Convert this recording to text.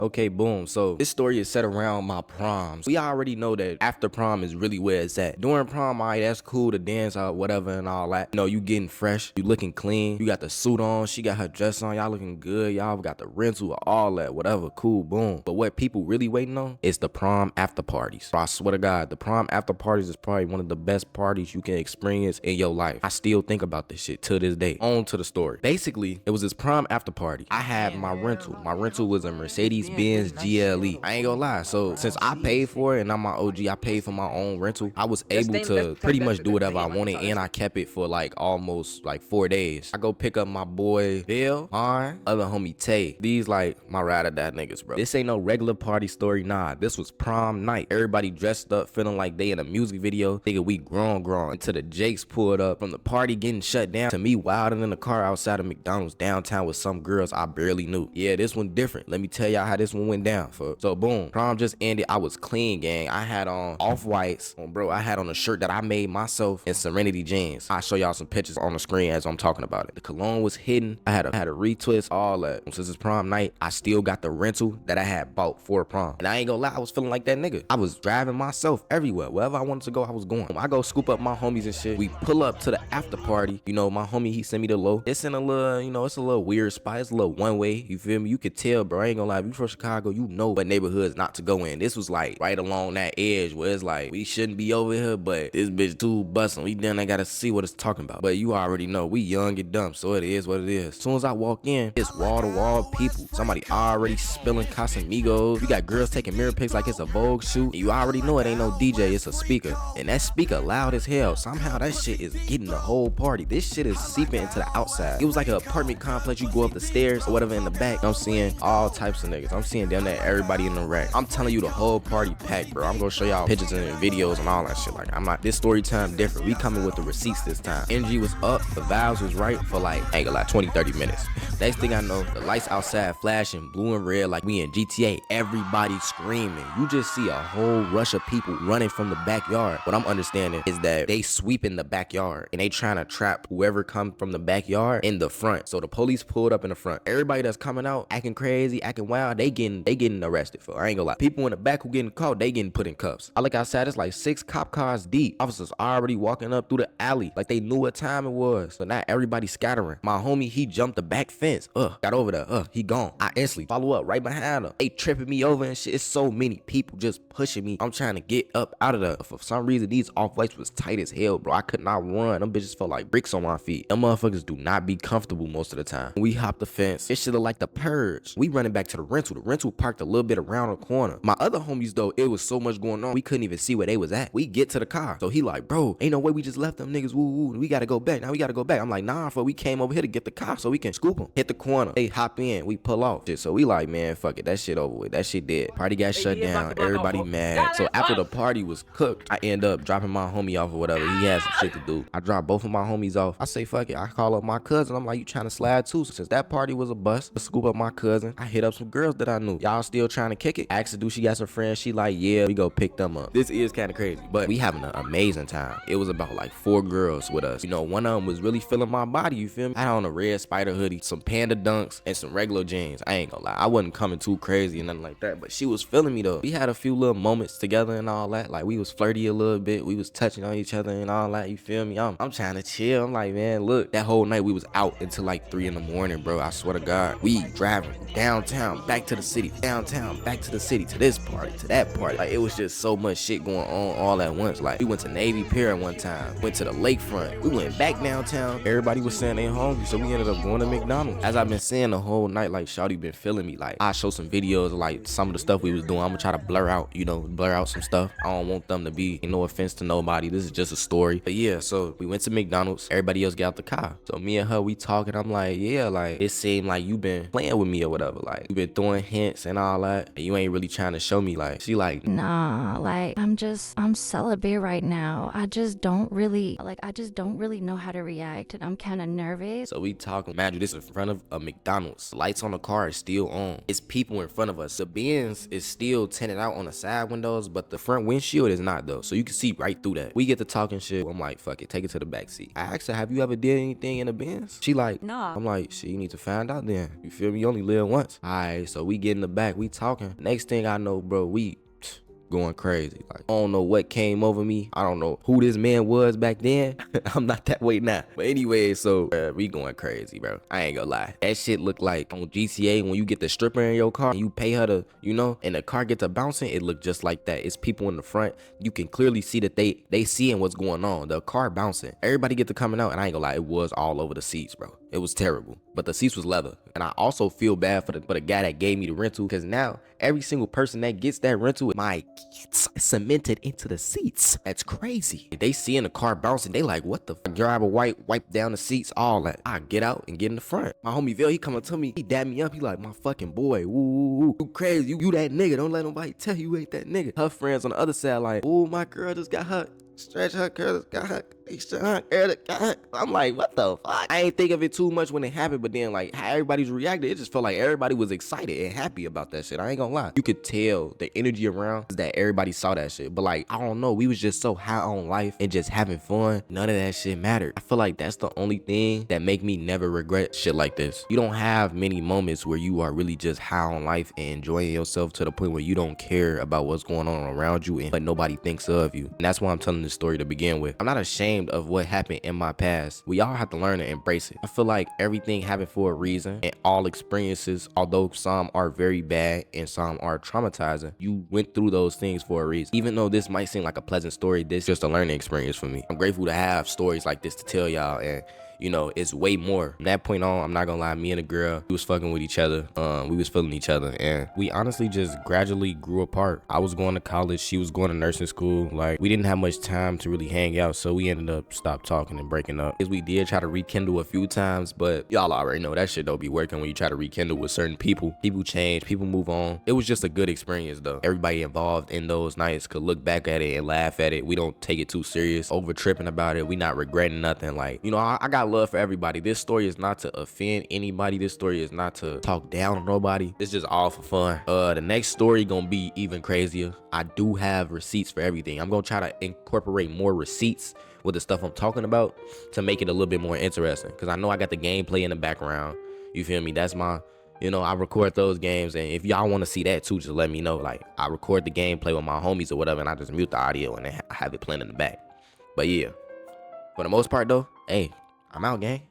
Okay, boom. So this story is set around my proms. We already know that after prom is really where it's at. During prom, alright, that's cool to dance out, whatever and all that. You know, you getting fresh, you looking clean, you got the suit on, she got her dress on, y'all looking good, y'all got the rental, all that, whatever, cool, boom. But what people really waiting on is the prom after parties. Bro, I swear to God, the prom after parties is probably one of the best parties you can experience in your life. I still think about this shit to this day. On to the story. Basically, it was this prom after party. I had my rental. My rental was a Mercedes-Benz GLE. I ain't gonna lie. So since I paid for it and I'm my OG, I paid for my own rental. I was able to pretty much do whatever I wanted, and I kept it for like almost like 4 days. I go pick up my boy Bill, mine, other homie Tay. These like my ride or die niggas, bro. This ain't no regular party story. Nah, this was prom night. Everybody dressed up, feeling like they in a music video. Thinking we grown until the Jakes pulled up from the party getting shut down to me wilding in the car outside of McDonald's downtown with some girls I barely knew. Yeah, this one different. Let me tell y'all how this one went down. So boom, prom just ended. I was clean, gang. I had on off-whites. Bro, I had on a shirt that I made myself in Serenity jeans. I'll show y'all some pictures on the screen as I'm talking about it. The cologne was hidden. I had a retwist, all that. Since it's prom night, I still got the rental that I had bought for prom. And I ain't gonna lie, I was feeling like that nigga. I was driving myself everywhere. Wherever I wanted to go, I was going. I go scoop up my homies and shit. We pull up to the after party. You know, my homie, he sent me the low. It's in a little, you know, it's a little weird spot. It's a little one way. You feel me? You could tell, bro. I ain't gonna lie. If you from Chicago, you know what neighborhoods not to go in. This was like right along that edge where it's like, we shouldn't be over here, but this bitch too bustin'. We then I gotta see what it's talking about. But you already know, we young and dumb, so it is what it is. As soon as I walk in, it's wall to wall people. Somebody already spilling Casamigos. You got girls taking mirror pics like it's a Vogue shoot. And you already know it ain't no DJ, it's a speaker. And that speaker loud as hell. Somehow that shit is getting the whole party. This shit is seeping into the outside. It was like an apartment complex. You go up the stairs or whatever in the back. I'm seeing all types of niggas. I'm seeing down there everybody in the rack. I'm telling you, the whole party packed, bro. I'm gonna show y'all pictures and videos and all that shit. Like, I'm not, this story time different. We coming with the receipts this time. Energy was up, the vibes was right for like, I ain't gonna lie, 20-30 minutes. Next thing I know, the lights outside flashing blue and red like we in GTA. Everybody screaming. You just see a whole rush of people running from the backyard. What I'm understanding is that they sweeping the backyard and they trying to trap whoever come from the backyard in the front. So the police pulled up in the front. Everybody that's coming out acting crazy, acting wild, they getting arrested for. I ain't gonna lie. People in the back who getting caught, they getting put in cuffs. I look outside, it's like 6 cop cars deep. Officers already walking up through the alley like they knew what time it was. So now everybody scattering. My homie, he jumped the back fence. Got over there. He gone. I instantly follow up right behind him. They tripping me over and shit. It's so many people just pushing me. I'm trying to get up out of there. For some reason, these off-whites was tight as hell, bro. I could not run. Them bitches felt like bricks on my feet. Them motherfuckers do not be comfortable most of the time. We hopped the fence. It should have like the purge. We running back to the rental. The rental parked a little bit around the corner. My other homies, though, it was so much going on, we couldn't even see where they was at. We get to the car. So he like, bro, ain't no way we just left them niggas. Woo woo. We gotta go back. Now we gotta go back. I'm like, nah, for we came over here to get the car so we can scoop them. Hit the corner. They hop in. We pull off. Shit. So we like, man, fuck it. That shit over with. That shit dead. Party got shut down. Everybody mad. So after the party was cooked, I end up dropping my homie off or whatever. He had some shit to do. I dropped both of my homies off. I say, fuck it. I call up my cousin. I'm like, you trying to slide too? So since that party was a bust, let's scoop up my cousin. I hit up some girls that I knew. Y'all still trying to kick it? I asked her, do she got some friends? She like, yeah, we go pick them up. This is kind of crazy, but we having an amazing time. It was about like 4 girls with us. You know, one of them was really feeling my body, you feel me? I had on a red spider hoodie, some panda dunks, and some regular jeans. I ain't gonna lie. I wasn't coming too crazy and nothing like that, but she was feeling me though. We had a few little moments together and all that. Like, we was flirty a little bit. We was touching on each other and all that, you feel me? I'm trying to chill. I'm like, man, look, that whole night we was out until like 3 in the morning, bro. I swear to God. We driving downtown, back to the city, downtown, back to the city, to this party, to that party. Like, it was just so much shit going on all at once. Like, we went to Navy Pier one time, went to the lakefront, we went back downtown. Everybody was saying they hungry, so we ended up going to McDonald's. As I've been saying the whole night, like, shawty been feeling me. Like, I show some videos of like some of the stuff we was doing. I'm gonna try to blur out some stuff. I don't want them to be, no offense to nobody, this is just a story. But yeah, so we went to McDonald's. Everybody else got out the car. So me and her, we talking. I'm like, yeah, like, it seemed like you been playing with me or whatever. Like, you been throwing hints and all that, and you ain't really trying to show me. Like, she like, nah, like, I'm celibate right now. I just don't really know how to react, and I'm kind of nervous. So we talking, imagine this in front of a McDonald's. Lights on the car is still on. It's people in front of us. The Benz is still tinted out on the side windows, but the front windshield is not though. So you can see right through that. We get to talking shit. I'm like, fuck it, take it to the back seat. I asked her, have you ever did anything in the Benz? She like, nah. I'm like, shit, you need to find out then. You feel me? You only live once. Alright, so we get in the back, we talking. Next thing I know, bro, we going crazy. Like, I don't know what came over me. I don't know who this man was back then. I'm not that way now. But anyway, so we going crazy, bro. I ain't gonna lie. That shit look like on GTA when you get the stripper in your car and you pay her to, you know, and the car gets to bouncing. It look just like that. It's people in the front. You can clearly see that they seeing what's going on. The car bouncing. Everybody get to coming out, and I ain't gonna lie, it was all over the seats, bro. It was terrible. But the seats was leather. And I also feel bad for the guy that gave me the rental, because now every single person that gets that rental might get cemented into the seats. That's crazy. They seeing the car bouncing, they like, what the fuck? Driver wipe down the seats, all that. I get out and get in the front. My homie Ville, he coming to me, he dab me up. He like, my fucking boy, woo, you crazy, you that nigga. Don't let nobody tell you ain't that nigga. Her friends on the other side like, ooh, my girl just got her. Stretch her girl just got her. I'm like, what the fuck? I ain't think of it too much when it happened, but then like how everybody's reacted, it just felt like everybody was excited and happy about that shit. I ain't gonna lie. You could tell the energy around is that everybody saw that shit. But like, I don't know, we was just so high on life and just having fun. None of that shit mattered. I feel like that's the only thing that make me never regret shit like this. You don't have many moments where you are really just high on life and enjoying yourself to the point where you don't care about what's going on around you and what nobody thinks of you. And that's why I'm telling this story to begin with. I'm not ashamed of what happened in my past. We all have to learn to embrace it. I feel like everything happened for a reason, and all experiences, although some are very bad and some are traumatizing, you went through those things for a reason. Even though this might seem like a pleasant story, this is just a learning experience for me. I'm grateful to have stories like this to tell y'all, and you know, it's way more. From that point on, I'm not gonna lie, me and a girl, we was fucking with each other. We was feeling each other, and we honestly just gradually grew apart. I was going to college, she was going to nursing school. Like, we didn't have much time to really hang out, so we ended up stopped talking and breaking up. Because we did try to rekindle a few times, but y'all already know that shit don't be working when you try to rekindle with certain people. People change, people move on. It was just a good experience though. Everybody involved in those nights could look back at it and laugh at it. We don't take it too serious, over tripping about it. We not regretting nothing. Like, you know, I got love for everybody. This story is not to offend anybody. This story is not to talk down on nobody. It's just all for fun. The next story gonna be even crazier. I do have receipts for everything. I'm gonna try to incorporate more receipts with the stuff I'm talking about to make it a little bit more interesting, because I know I got the gameplay in the background. You feel me? That's my, you know, I record those games, and if y'all want to see that too, just let me know. Like, I record the gameplay with my homies or whatever, and I just mute the audio and I have it playing in the back. But yeah, for the most part though, hey, I'm out, gang.